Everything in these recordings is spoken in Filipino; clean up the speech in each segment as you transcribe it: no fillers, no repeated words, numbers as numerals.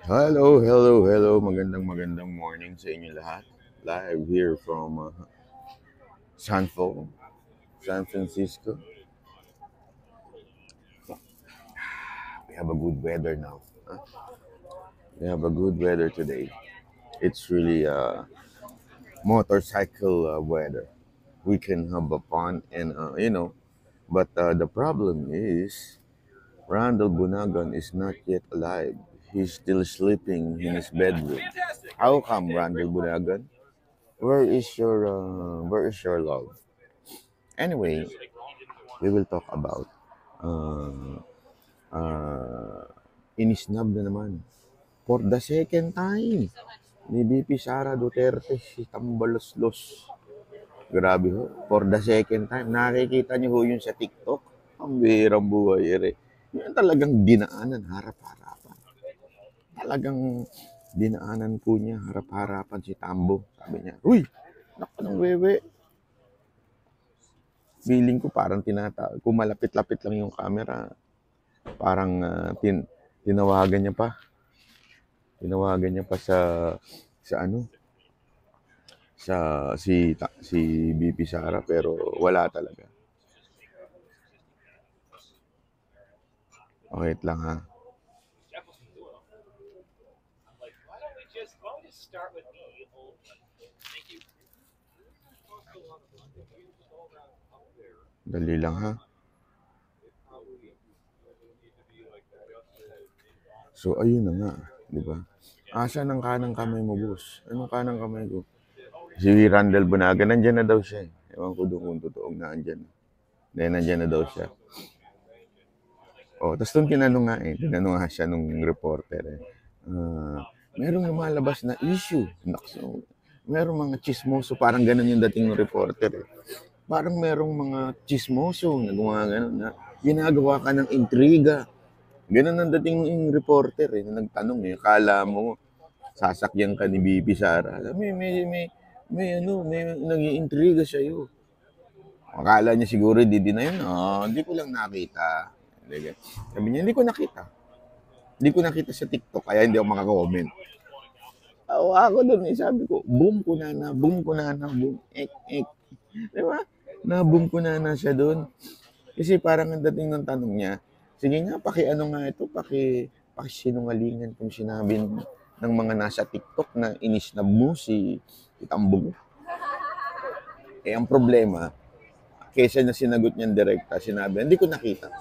Hello. Magandang morning sa inyo lahat. Live here from San Francisco. We have a good weather now. We have a good weather today. It's really motorcycle weather. We can have a fun and but the problem is Randall Bunagan is not yet alive. He's still sleeping in his bedroom. How come, Randall Bunagan? Where is your love? Anyway, we will talk about uh, uh, inisnab na naman for the second time ni VP Sara Duterte si Tambaloslos. Grabe ho. For the second time. Nakikita niyo ho yun sa TikTok. Ang bihirang buhay ere. Yan talagang dinaanan harap-harapan. Talagang dinaanan po niya harap-harapan si Tambo. Sabi niya, "Uy, naku ng wewe." Feeling ko parang kung malapit-lapit lang yung camera, parang tinawagan niya pa. Tinawagan niya pa sa ano, si BP Sara pero wala talaga. Wait lang ha. Dali lang ha. So ayun na nga, di ba? Asa ng kanang kamay mo, boss? Anong kanang kamay ko? Si Randall Bunaga, nandyan na daw siya. Ewan ko doon kung totoong nandyan. Dahil nandyan na daw siya. Tapos doon tinanong nga siya nung reporter merong lumalabas na issue. Nakso, merong mga chismoso, parang ganun yung dating ng reporter Parang merong mga chismoso na gumagano na ginagawa ka ng intriga. Ganun ang dating ng reporter na nagtanong Kala mo, sasakyan ka ni BP Sara. May nag-iintriga sa'yo. Akala niya siguro hindi na yun. Hindi ko lang nakita. Sabi niya, hindi ko nakita. Hindi ko nakita sa TikTok, kaya hindi ako makakomment. Ako doon, sabi ko, boom ko na, boom. Di ba? Na-boom ko na siya doon. Kasi parang ang dating ng tanong niya, sige nga, pakisinungalingan kung sinabi ng mga nasa TikTok na inisnab mo si Tambog. Ang problema, kaysa na sinagot niyang direkta, sinabi, hindi ko nakita.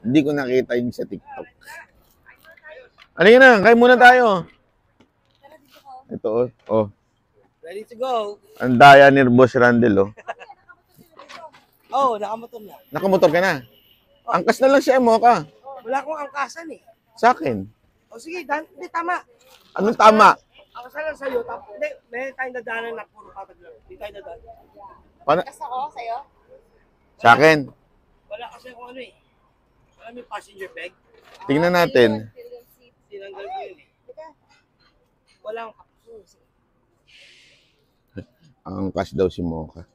Hindi ko nakita yung sa TikTok. Halika na, kain muna tayo. Ito, Ready to go. Ang daya ni Boss Randall, nakamotor na. Nakamotor ka na? Angkas na lang siya mo ka. Wala akong angkasan eh. Sa akin? Sige, hindi, tama. Anong tama? Angkasan lang sa'yo. Hindi, may tayong dadaanan na puro patag lang. Hindi tayo dadaanan. Angkas ako sa'yo? Sa akin? Wala kasi kung ano eh. Alam yung passenger bag? Tingnan natin. Tinanggal ko yun eh. Walang Angkas daw si Mocha.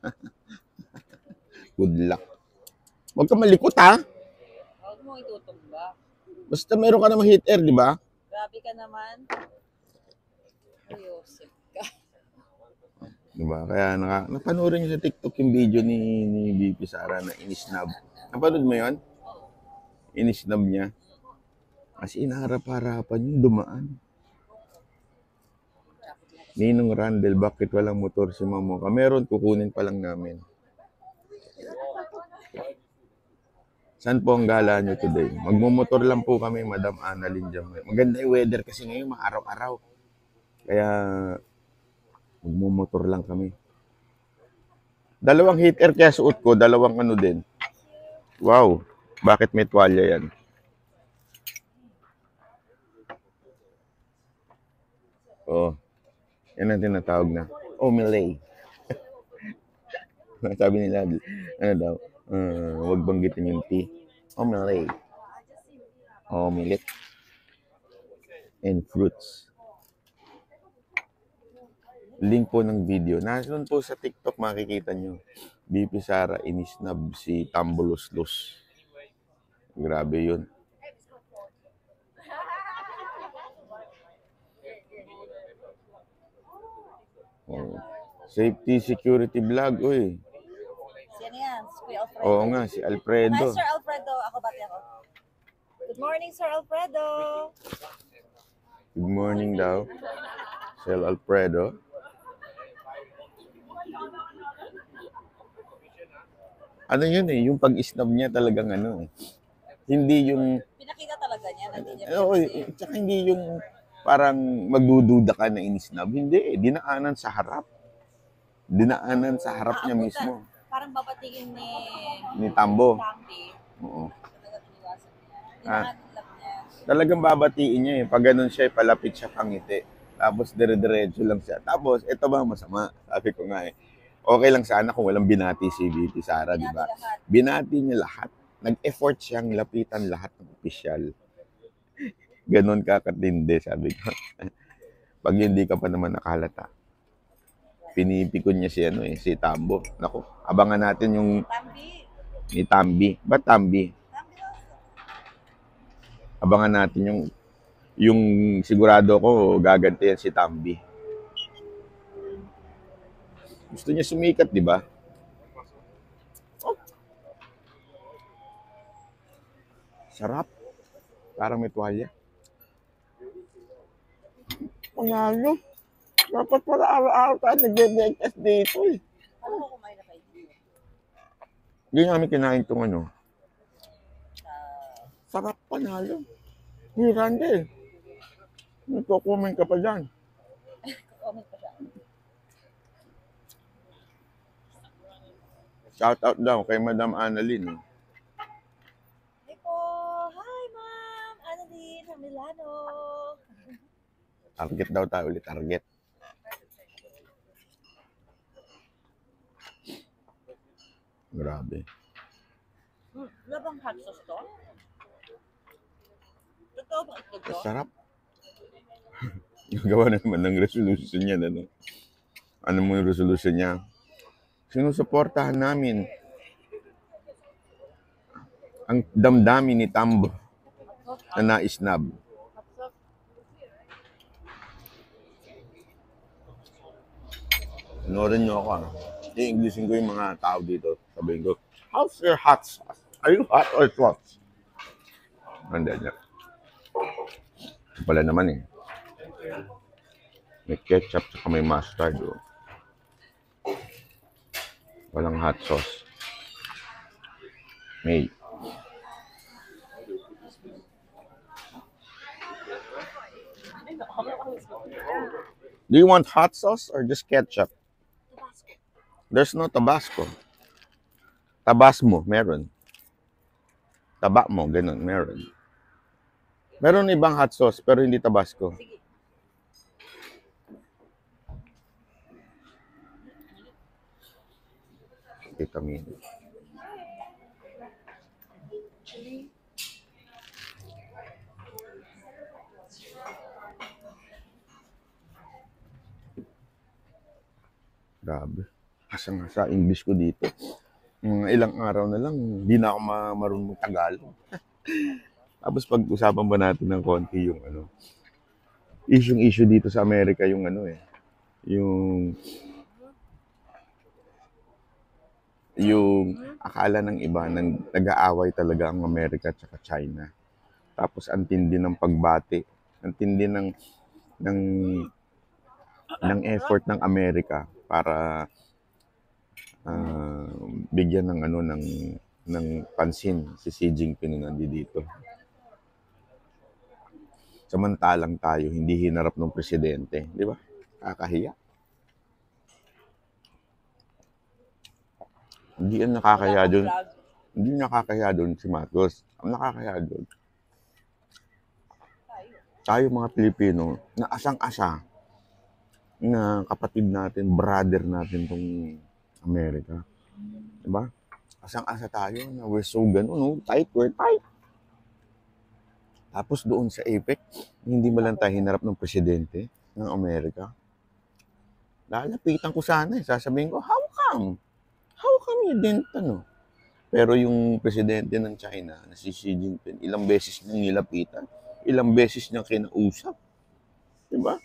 Good luck. Huwag ka malikot ha. Huwag mo itutumba. Basta meron ka namang heat air, di ba? Grabe ka naman. Ayosip ka. Di ba? Kaya napanoorin niyo sa TikTok yung video ni BP Sara na inisnab. Napanood mo yun? Inisnab niya. Kasi inaharap-harapan yung dumaan. Ninong Randall, bakit walang motor si Mamo? Meron, kukunin pa lang namin. Saan po ang gala nyo today? Magmumotor lang po kami, Madam Annalyn Jamay. Maganda yung weather kasi ngayon, maaraw-araw. Kaya, magmumotor lang kami. Dalawang heater kaya suot ko, dalawang ano din. Wow, bakit may tuwalya yan? Yan ang tinatawag na Omelay. Sabi nila, ano daw, huwag banggitin yung T. Omelay. Omelette. And fruits. Link po ng video. Nandun po sa TikTok makikita nyo. BP Sara inisnab si Tamboloslos. Grabe yun. Oh. Safety security vlog, uy. Sino yan? Si Kuya Alfredo. Oo nga, si Hi, Alfredo. Sir Alfredo. Ako bati ako. Good morning, Sir Alfredo. Good morning daw. Sir Alfredo. Ano yun eh, yung pag-snub niya talagang ano eh. Hindi yung, Pinakita talaga niya. Hindi niya oo, pinagsi. tsaka hindi yung parang magdududa ka na in-snub. Hindi eh, dinaanan sa harap. Dinaanan sa harap niya mismo. Parang babatingin Ni Tambo. Tambi. Oo. Talaga iniwasan niya. Ah. Dinaanan lang niya. Talagang babatiin niya eh. Pag ganun siya, palapit siya pangiti. Tapos dire-diretso lang siya. Tapos, ito ba masama? Sabi ko nga eh. Okay lang sana kung walang binati si VP Sara, di ba? Binati lahat. Binati niya lahat. Nag-effort siyang lapitan lahat ng opisyal. Ganon kakatindi, sabi ko. Pag hindi ka pa naman nakahalata. Pinipikon niya si ano eh, si Tambo. Nako, abangan natin yung Tambi. ni Tambi. Ba't Tambi? Tambi daw. Abangan natin yung sigurado ko gagantihan si Tambi. Gusto niya sumikat, di ba? Oh. Sarap. Parang may tuwalya. Panalo. Dapat pala araw-araw tayo nag-breakfast dito eh. Paano ko kumain na kayo? Hindi namin kinain itong ano. Ah, Sarap, panalo. Hiranda eh. Nagko-comment ka pa dyan. comment pa siya. Shout out daw kay Madam Annalyn. Hey po. Hi, Ma'am. Annalyn from Milano. Target daw tayo ulit, target. Grabe. Wala bang hot sauce to? Totoo ba ito to? Sarap. Gagawa na naman ng resolution niya. Ano? Ano mo yung resolution niya? Sinusuportahan namin ang damdamin ni Tambo na naisnab. Panorin niyo ako. I-Englishin ko yung mga tao dito. Sabihin ko, how's your hot sauce? Are you hot or sauce? Hindi niya. Wala naman eh. May ketchup at may mustard. Oh. Walang hot sauce. May. Do you want hot sauce or just ketchup? Tabasco. There's no Tabasco. Tabasmo, meron. Taba mo, ganun, meron. Meron ibang hot sauce, pero hindi Tabasco. Sige. Vitamin. Grabe. Kasang sa English ko dito. Mga ilang araw na lang, hindi na ako marunong Tagalog. Tapos pag-usapan ba natin ng konti yung ano, issue dito sa Amerika yung ano eh, yung akala ng iba nag-aaway talaga ang Amerika at saka China. Tapos ang tindi ng pagbati, ang tindi ng effort ng Amerika para bigyan ng ano ng pansin si Xi Jinping na nandito. Samantalang tayo hindi hinarap ng presidente, di ba? Kakahiya. Hindi yan nakakaya doon. Hindi nakakaya doon si Marcos. Ang nakakaya doon. Tayo mga Pilipino, na asang-asa na kapatid natin, brother natin tong Amerika. Diba? Asang-asa tayo na we're so ganun, no? Tight, we're tight. Tapos doon sa APEC, hindi mo lang tayo hinarap ng presidente ng Amerika. Lalapitan ko sana eh. Sasabihin ko, how come? How come you didn't, ano? Pero yung presidente ng China, na si Xi Jinping, ilang beses niyang nilapitan, ilang beses niyang kinausap. Diba?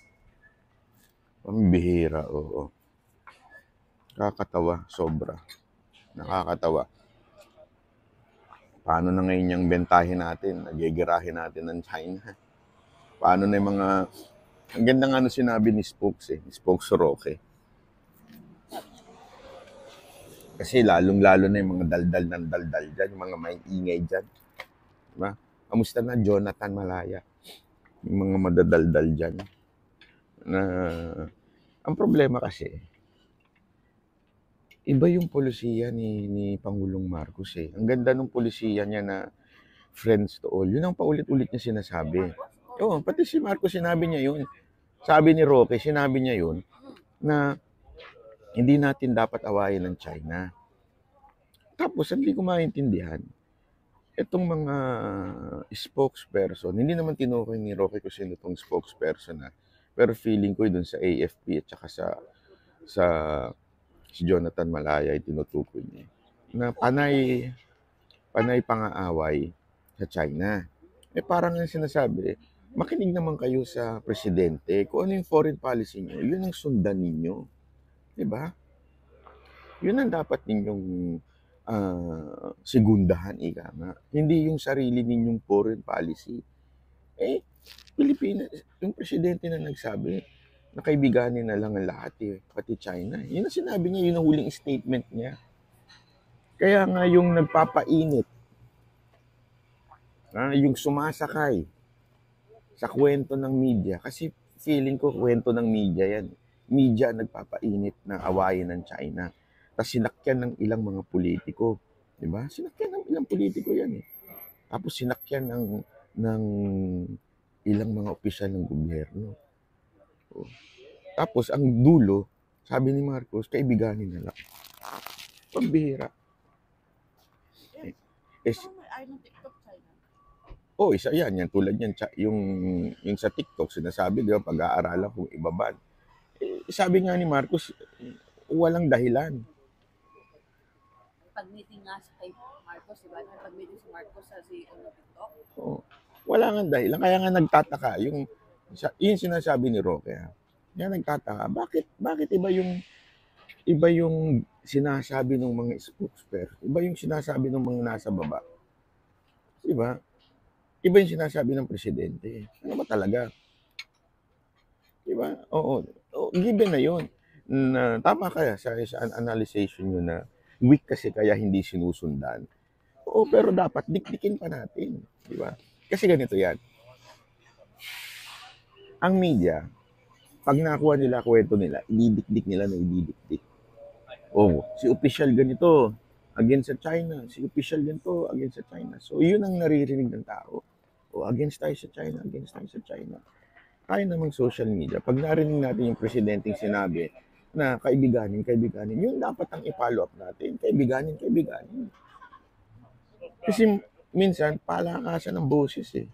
Pambihira, oo. Nakakatawa, sobra. Nakakatawa. Paano na ngayon yung bentahin natin? Nagigirahin natin ng China. Paano na yung mga... Ang ganda nga nung sinabi ni Spokes Spokes Roque. Kasi lalong-lalo na yung mga daldal ng daldal dyan, yung mga may ingay dyan. Diba? Kamusta na Jonathan Malaya? Yung mga madadaldal dyan. Na, ang problema kasi, iba yung polisiya ni Pangulong Marcos eh. Ang ganda ng polisiya niya na friends to all. Yun ang paulit-ulit niya sinasabi. Oo, pati si Marcos sinabi niya yun. Sabi ni Roque, sinabi niya yun na hindi natin dapat awayin ng China. Tapos, hindi ko maintindihan. Itong mga spokesperson, hindi naman tinukoy ni Roque kung sino itong spokesperson na. Pero feeling ko dun sa AFP at saka sa si Jonathan Malaya ay tinutukoy niya. Na panay pang-aaway sa China. Parang ang sinasabi, makinig naman kayo sa presidente. Kung ano yung foreign policy niyo, yun ang sundan ninyo. Diba? Yun ang dapat ninyong segundahan, ika nga. Hindi yung sarili ninyong foreign policy. Pilipinas, yung presidente na nagsabi, na kaibiganin na lang ang lahat pati China. Yun ang sinabi niya, yun ang huling statement niya. Kaya nga yung nagpapainit, yung sumasakay sa kwento ng media, kasi feeling ko kwento ng media yan. Media nagpapainit na awayin ng China. Tapos sinakyan ng ilang mga politiko. Diba? Sinakyan ng ilang politiko yan eh. Tapos sinakyan ng ilang mga opisyal ng gobyerno. Tapos ang dulo, sabi ni Marcos, kaibiganin na lang. Pambihira. Isa yan tulad yan, yung sa TikTok, sinasabi, di ba, pag-aaralan kung ibaban. Sabi nga ni Marcos, walang dahilan. Pag-meeting nga sa kay Marcos, diba? Pag-meeting si Marcos sa TikTok. Wala nga dahilan. Kaya nga nagtataka, yung sinasabi ni Roque, kaya nagtataka, bakit iba yung sinasabi ng mga spokesperson, iba yung sinasabi ng mga nasa baba. Diba? Iba yung sinasabi ng presidente. Ano ba talaga? Diba? Oo, given na yun. Tama kaya sa analyzation nyo na weak kasi kaya hindi sinusundan. Pero dapat dikdikin pa natin. Diba? Kasi ganito yan. Ang media, pag nakuha nila kwento nila, ididikdik nila na ididikdik. Si official ganito, against sa China. Si official ganito, against sa China. So, yun ang naririnig ng tao. Against tayo sa China, against tayo sa China. Kaya namang social media, pag narinig natin yung presidenteng sinabi na kaibiganin, yun dapat ang i-follow up natin. Kaibiganin. Kasi minsan, palakasan ng boses eh.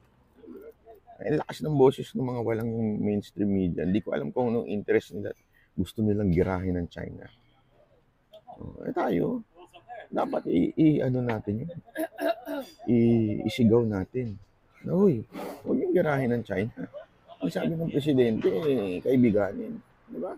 Ang lakas ng boses ng mga walang mainstream media. Hindi ko alam kung anong interest nila. Gusto nilang girahin ng China. Tayo, dapat ano natin yun. Isigaw natin. Uy, huwag yung girahin ng China. Ang sabi ng presidente, kaibiganin. Diba?